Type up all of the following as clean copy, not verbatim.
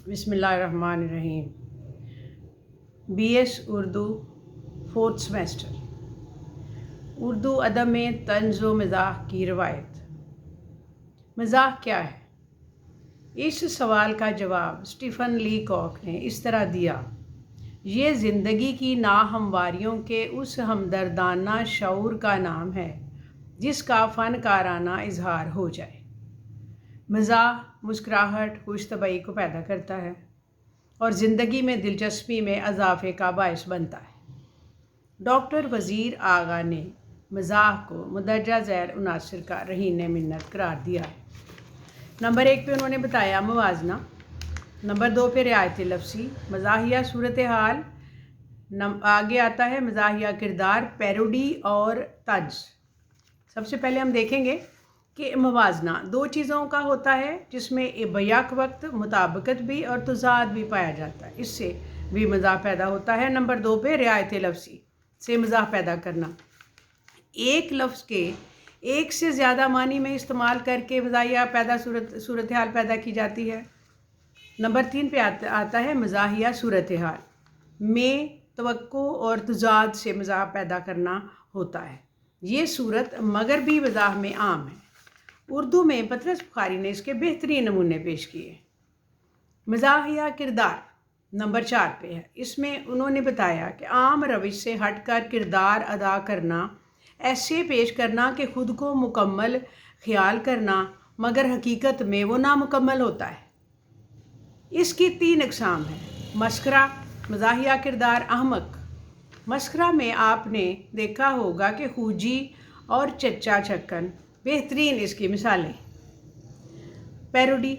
बिस्मिल्लाहिर्रहमानिर्रहीम। BS Urdu 4th semester. Urdu अदब में तंज़ व मज़ाह की रवायत। मज़ाह क्या है? इस सवाल का जवाब स्टीफ़न लीकॉक ने इस तरह दिया: ये ज़िंदगी की नाहमवारियों के उस हमदर्दाना शऊर का नाम है जिसका फ़नकाराना इजहार हो जाए। मज़ाह मुस्कुराहट खुशतबई को पैदा करता है और ज़िंदगी में दिलचस्पी में इजाफ़े का बायस बनता है। डॉक्टर वज़ीर आगा ने मज़ाह को मुंदरजा ज़ैल अनासर का रहीन मिन्नत करार दिया है। नंबर 1 पे उन्होंने बताया मुवाजना, नंबर 2 पे रियायत लफ्ज़ी, मज़ाहिया सूरत हाल, आगे आता है मज़ाहिया किरदार, पैरोडी और तंज। सबसे पहले हम देखेंगे कि मुवाजना दो चीज़ों का होता है जिसमें बैक वक्त मुताबिकत भी और तज़ाद भी पाया जाता है, इससे भी मज़ाह पैदा होता है। नंबर 2 पे रियायत लफ्ज़ी से मज़ाह पैदा करना, एक लफ्ज़ के एक से ज़्यादा मानी में इस्तेमाल करके मज़ाहिया सूरत हाल पैदा की जाती है। नंबर 3 पे आता है मज़ाहिया सूरत हाल में तवक्को और तज़ाद से मज़ाह पैदा करना होता है। ये सूरत मगरबी मज़ाह में आम है। उर्दू में पतरस बुखारी ने इसके बेहतरीन नमूने पेश किए। मज़ाहिया किरदार नंबर 4 पे है। इसमें उन्होंने बताया कि आम रविश से हटकर किरदार अदा करना, ऐसे पेश करना कि ख़ुद को मुकम्मल ख्याल करना मगर हकीकत में वो नामुकम्मल होता है। इसकी 3 अक़साम हैं। मस्खरा, मज़ाहिया किरदार अहमक। मस्खरा में आपने देखा होगा कि खूजी और चच्चा छक्कन बेहतरीन इसकी मिसालें। पैरोडी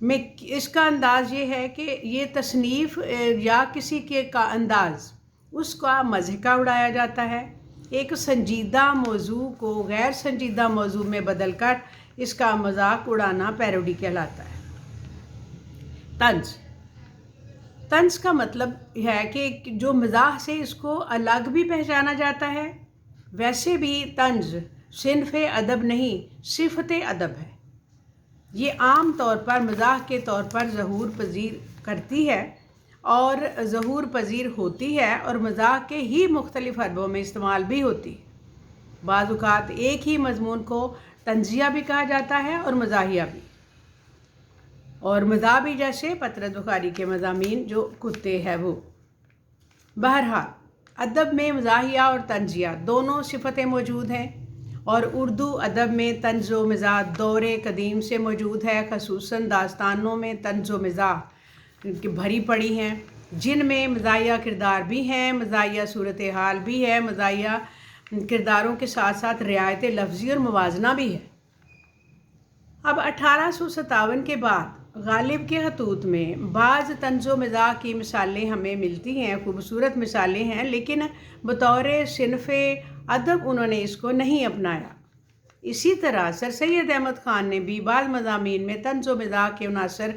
में इसका अंदाज़ ये है कि ये तसनीफ़ या किसी के का अंदाज़ उसका मज़ाक उड़ाया जाता है। एक संजीदा मौजू को गैर संजीदा मौजू में बदलकर इसका मजाक उड़ाना पैरोडी कहलाता है। तंज, तंज का मतलब है कि जो मज़ाह से इसको अलग भी पहचाना जाता है। वैसे भी तंज सिन्फ़े अदब नहीं, सिफ़त अदब है। ये आम तौर पर मज़ाह के तौर पर ज़हूर पज़ीर करती है और ज़हूर पज़ीर होती है और मज़ाह के ही मुख्तलिफ़ हरबों में इस्तेमाल भी होती है। बाज़ औक़ात एक ही मज़मून को तंज़िया भी कहा जाता है और मज़ाहिया भी, और मज़ाह भी, जैसे पतरस बुखारी के मज़ामीन जो कुत्ते हैं वो। बहरहाल अदब में मज़ाहिया और तंज़िया दोनों सिफ़तें मौजूद हैं और उर्दू अदब में तंज़ व मज़ाह दौरे कदीम से मौजूद है। ख़ुसूसन दास्तानों में तंज़ व मज़ाह की भरी पड़ी हैं जिनमें मज़ाहिया किरदार भी हैं, मज़ाहिया सूरत हाल भी है, मज़ाहिया किरदारों के साथ साथ रियायत लफ्ज़ी और मुवाजना भी है। अब 1857 के बाद गालिब के खतूत में बाज़ तंज़ व मज़ाह की मिसालें हमें मिलती हैं, खूबसूरत मिसालें हैं, लेकिन बतौर सिनफ़े अदब उन्होंने इसको नहीं अपनाया। इसी तरह सर सैयद अहमद ख़ान ने भी बाज़ मज़ामीन में तंज़ व मज़ाह के अनासर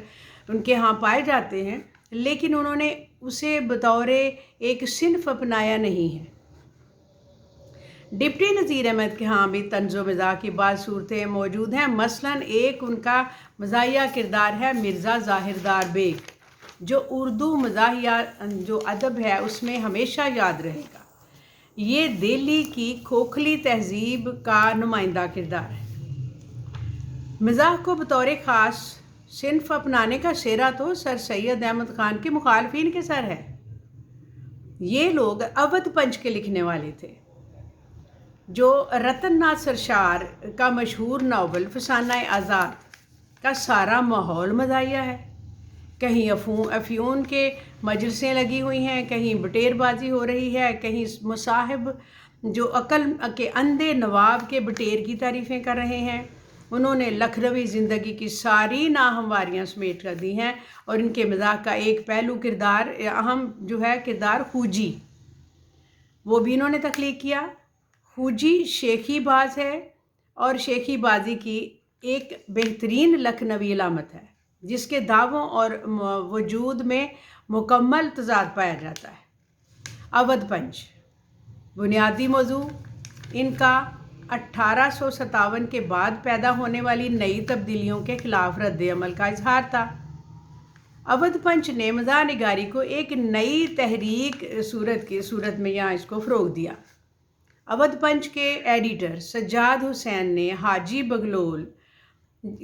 उनके यहाँ पाए जाते हैं, लेकिन उन्होंने उसे बतौर एक सिनफ़ अपनाया नहीं है। डिप्टी नज़ीर अहमद के यहाँ भी तंज़ व मज़ाह की बाज़ सूरतें मौजूद हैं। मसलन एक उनका मज़ाहिया किरदार है मिर्ज़ा ज़ाहिरदार बेग, जो उर्दू मज़ाहिया जो अदब है उसमें हमेशा याद रहेगा। ये दिल्ली की खोखली तहज़ीब का नुमाइंदा किरदार है। मज़ाह को बतौर ख़ास सिनफ़ अपनाने का सेहरा तो सर सैयद अहमद ख़ान के मुखालफिन के सर है। ये लोग अवध पंच के लिखने वाले थे। जो रतन नाथ सरशार का मशहूर नावल फसाना आज़ाद का सारा माहौल मज़ाहिया है। कहीं अफ़यून के मजलिसें लगी हुई हैं, कहीं बटेरबाजी हो रही है, कहीं मुसाहिब जो अकल के अंधे नवाब के बटेर की तारीफ़ें कर रहे हैं। उन्होंने लखनवी ज़िंदगी की सारी नाहमवारियाँ समेट कर दी हैं और इनके मज़ाक का एक पहलू किरदार अहम जो है किरदार खूजी, वो भी इन्होंने तख्लीक किया। खूजी शेखी बाज है और शेखी बाजी की एक बेहतरीन लखनवी अलामत है जिसके दावों और वजूद में मुकम्मल तज़ाद पाया जाता है। अवध पंच बुनियादी मौजू इनका 1857 के बाद पैदा होने वाली नई तब्दीलियों के ख़िलाफ़ रद्द अमल का इजहार था। अवध पंच ने मज़ाह निगारी को एक नई तहरीक सूरत में यहाँ इसको फ़रोग़ दिया। अवध पंच के एडिटर सज्जाद हुसैन ने हाजी बगलोल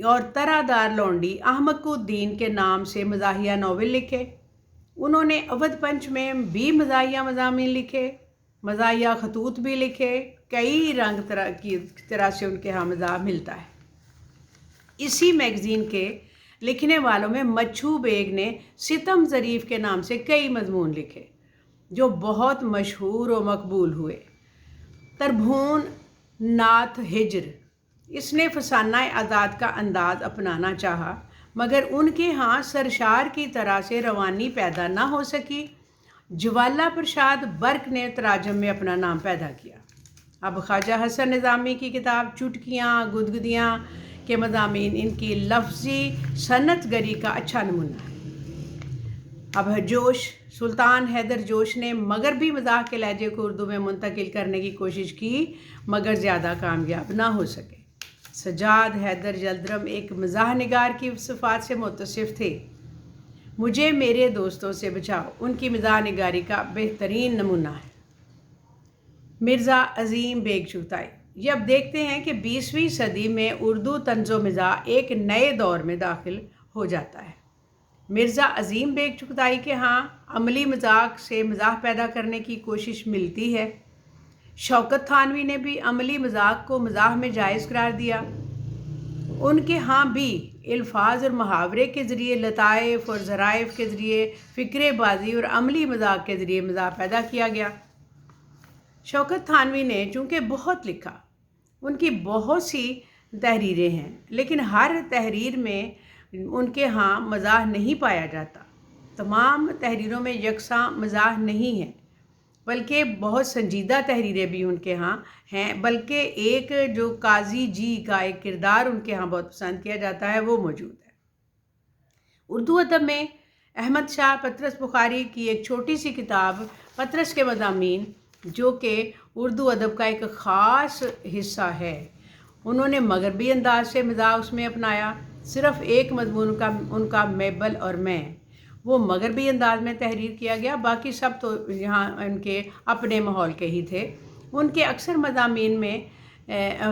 और तरादार लौंडी अहमकुद्दीन के नाम से मज़ाहिया नावल लिखे। उन्होंने अवध पंच में भी मज़ाहिया मज़ामीन लिखे, मज़ाहिया खतूत भी लिखे। कई रंग तरह से उनके यहाँ मज़ाह मिलता है। इसी मैगज़ीन के लिखने वालों में मच्छू बेग ने सितम ज़रीफ़ के नाम से कई मज़मून लिखे जो बहुत मशहूर और मकबूल हुए। तरभून नाथ हिजर, इसने फसाना आज़ाद का अंदाज़ अपनाना चाहा, मगर उनके यहाँ सरशार की तरह से रवानी पैदा ना हो सकी। ज्वाला प्रसाद बर्क ने तराजम में अपना नाम पैदा किया। अब ख्वाजा हसन निज़ामी की किताब चुटकियाँ गुदगुदियाँ के मज़ामीन इनकी लफ्ज़ी सनतगरी का अच्छा नमूना है। अब जोश, सुल्तान हैदर जोश ने मगरबी मज़ाह के लहजे को उर्दू में मुंतकिल करने की कोशिश की, मगर ज़्यादा कामयाब ना हो सके। सज्जाद हैदर जल्दरम एक मज़ाह निगार की सिफ़ात से मुतसिफ़ थे। मुझे मेरे दोस्तों से बचाओ उनकी मज़ाह निगारी का बेहतरीन नमूना है। मिर्ज़ा अज़ीम बेग चुगताई, ये अब देखते हैं कि 20वीं सदी में उर्दू तंज़ो मज़ाह एक नए दौर में दाखिल हो जाता है। मिर्ज़ा अज़ीम बेग चुगताई के यहाँ अमली मजाक से मज़ाह पैदा करने की कोशिश मिलती है। शौकत थानवी ने भी अमली मजाक को मज़ाह में जायज़ करार दिया। उनके यहाँ भी अल्फाज और मुहावरे के ज़रिए, लताइफ़ और ज़राइफ़ के ज़रिए, फ़िक्रेबाज़ी और अमली मजाक के ज़रिए मज़ाह पैदा किया गया। शौकत थानवी ने चूँकि बहुत लिखा, उनकी बहुत सी तहरीरें हैं, लेकिन हर तहरीर में उनके यहाँ मज़ाह नहीं पाया जाता। तमाम तहरीरों में यकसा मज़ाह नहीं है, बल्कि बहुत संजीदा तहरीरें भी उनके यहाँ हैं। बल्कि एक जो काजी जी का एक किरदार उनके यहाँ बहुत पसंद किया जाता है, वो मौजूद है। उर्दू अदब में अहमद शाह पतरस बुखारी की एक छोटी सी किताब पतरस के मज़ामीन, जो कि उर्दू अदब का एक ख़ास हिस्सा है, उन्होंने मगरबी अंदाज से मज़ाह उसमें अपनाया। सिर्फ़ एक मज़मून का उनका मेबल और मैं, वो मगरबी अंदाज में तहरीर किया गया, बाकी सब तो यहाँ उनके अपने माहौल के ही थे। उनके अक्सर मज़ामीन में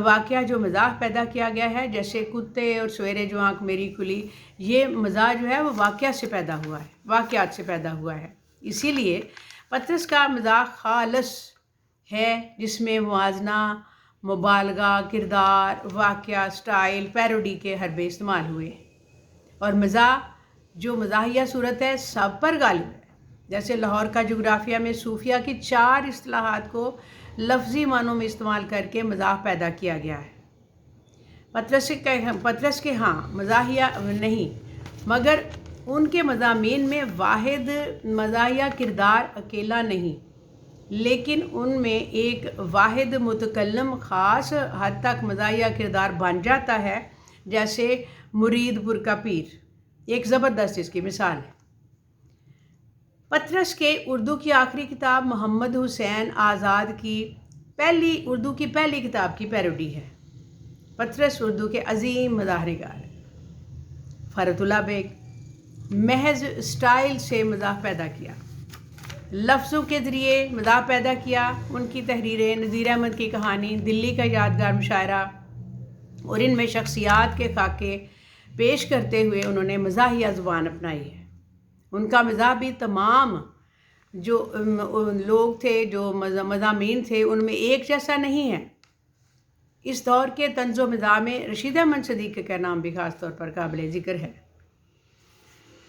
वाक़या जो मज़ाह पैदा किया गया है, जैसे कुत्ते और सवेरे जो आँख मेरी खुली, ये मज़ाह जो है वो वाक़या से पैदा हुआ है, वाक़यात से पैदा हुआ है। इसीलिए पतरस का मज़ाह खालस है, जिसमें मुआजना, मुबालगा, किरदार, वाक़या, स्टाइल, पैरोडी के हरबे इस्तेमाल हुए। और मज़ाह जो मज़ाहिया सूरत है सब पर गालिब है। जैसे लाहौर का जोग्राफिया में सूफिया की 4 इस्तिलाहात को लफ्ज़ी मानों में इस्तेमाल करके मज़ाह पैदा किया गया है। पतरस के हाँ मज़ाहिया नहीं, मगर उनके मज़ामीन में वाहिद मज़ाहिया किरदार अकेला नहीं, लेकिन उनमें एक वाहिद मुतकल्लम ख़ास हद तक मज़ाहिया किरदार बन जाता है। जैसे मुरीदपुर का पीर एक ज़बरदस्त इसकी मिसाल है। पतरस के उर्दू की आखिरी किताब मोहम्मद हुसैन आज़ाद की उर्दू की पहली किताब की पैरोडी है। पतरस उर्दू के अजीम मज़ाह निगार है। फ़रतुल्लाह बेग महज स्टाइल से मज़ाह पैदा किया, लफ्ज़ों के ज़रिए मज़ाह पैदा किया। उनकी तहरीरें नज़ीर अहमद की कहानी, दिल्ली का यादगार मुशायरा और इनमें शख्सियात के खाके पेश करते हुए उन्होंने मज़ाहिया ज़ुबान अपनाई है। उनका मज़ाह भी तमाम जो लोग थे, जो मज़ामीन थे, उनमें एक जैसा नहीं है। इस दौर के तंज़ो मज़ाह में रशीद अहमद सदीक़ का नाम भी ख़ास तौर पर काबिल ज़िक्र है।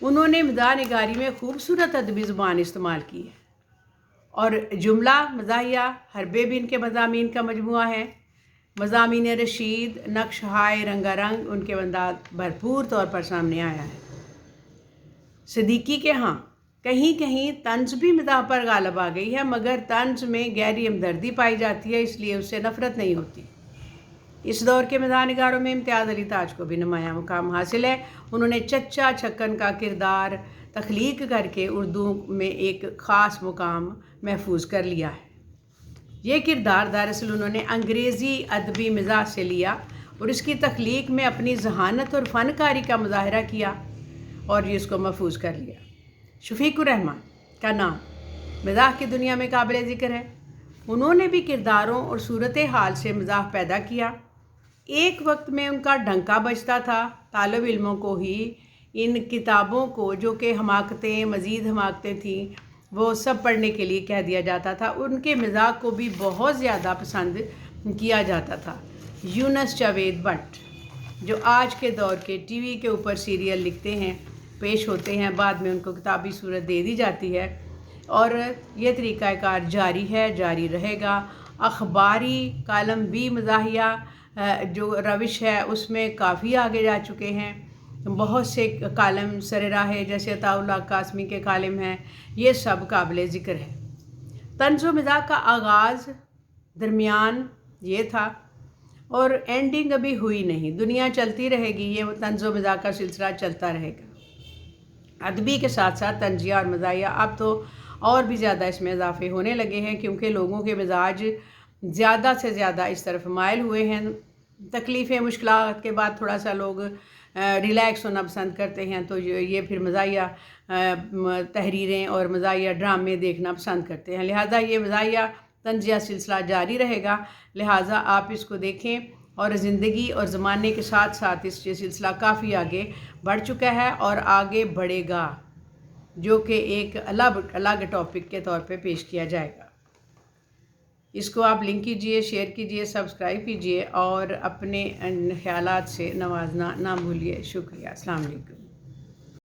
उन्होंने मज़ाह निगारी में खूबसूरत अदबी ज़ुबान इस्तेमाल की है और जुमला मज़ाहिया हरबे भी इनके मज़ामीन का मजमुआ है। मज़ामीन रशीद, नक्श हाय, रंगारंग उनके अंदाज़ भरपूर तौर पर सामने आया है। सदीकी के यहाँ कहीं कहीं तंज़ भी मज़ाह पर गालिब आ गई है, मगर तंज़ में गहरी हमदर्दी पाई जाती है, इसलिए उससे नफ़रत नहीं होती। इस दौर के मज़ाह निगारों में इम्तियाज़ अली ताज को भी नुमाया मुकाम हासिल है। उन्होंने चच्चा छक्कन का किरदार तख्लीक करके उर्दू में एक ख़ास मुकाम महफूज कर लिया है। ये किरदार दरअसल उन्होंने अंग्रेज़ी अदबी मिज़ाज से लिया और इसकी तख्लीक में अपनी जहानत और फ़नकारी का मुज़ाहरा किया। اور یہ اس کو محفوظ کر لیا۔ شفیق الرحمان کا نام مزاح کی دنیا میں قابل ذکر ہے۔ انہوں نے بھی کرداروں اور صورتحال سے مزاح پیدا کیا۔ ایک وقت میں ان کا ڈنکا بجتا تھا، طالب علموں کو ہی ان کتابوں کو جو کہ حماقتیں مزید حماقتیں تھیں وہ سب پڑھنے کے لیے کہہ دیا جاتا تھا۔ ان کے مزاح کو بھی بہت زیادہ پسند کیا جاتا تھا۔ یونس جاوید بٹ جو آج کے دور کے ٹی وی کے اوپر سیریل لکھتے ہیں، پیش ہوتے ہیں، بعد میں ان کو کتابی صورت دے دی جاتی ہے، اور یہ طریقہ کار جاری ہے، جاری رہے گا۔ اخباری کالم بھی مزاحیہ جو روش ہے اس میں کافی آگے جا چکے ہیں۔ بہت سے کالم سر راہ جیسے عطاء اللہ قاسمی کے کالم ہیں، یہ سب قابل ذکر ہے۔ طنز و مزاح کا آغاز، درمیان یہ تھا اور اینڈنگ ابھی ہوئی نہیں، دنیا چلتی رہے گی، یہ طنز و مزاح کا سلسلہ چلتا رہے گا۔ ادبی کے ساتھ ساتھ طنزیہ اور مزاحیہ اب تو اور بھی زیادہ اس میں اضافے ہونے لگے ہیں، کیونکہ لوگوں کے مزاج زیادہ سے زیادہ اس طرف مائل ہوئے ہیں۔ تکلیفیں مشکلات کے بعد تھوڑا سا لوگ ریلیکس ہونا پسند کرتے ہیں، تو یہ پھر مزاحیہ تحریریں اور مزاحیہ ڈرامے دیکھنا پسند کرتے ہیں، لہٰذا یہ مزاحیہ طنزیہ سلسلہ جاری رہے گا۔ لہٰذا آپ اس کو دیکھیں، اور زندگی اور زمانے کے ساتھ ساتھ اس یہ سلسلہ کافی آگے بڑھ چکا ہے اور آگے بڑھے گا، جو کہ ایک الگ ٹاپک کے طور پہ پیش کیا جائے گا۔ اس کو آپ لنک کیجئے، شیئر کیجئے، سبسکرائب کیجئے اور اپنے خیالات سے نوازنا نہ بھولیے۔ شکریہ، السلام علیکم۔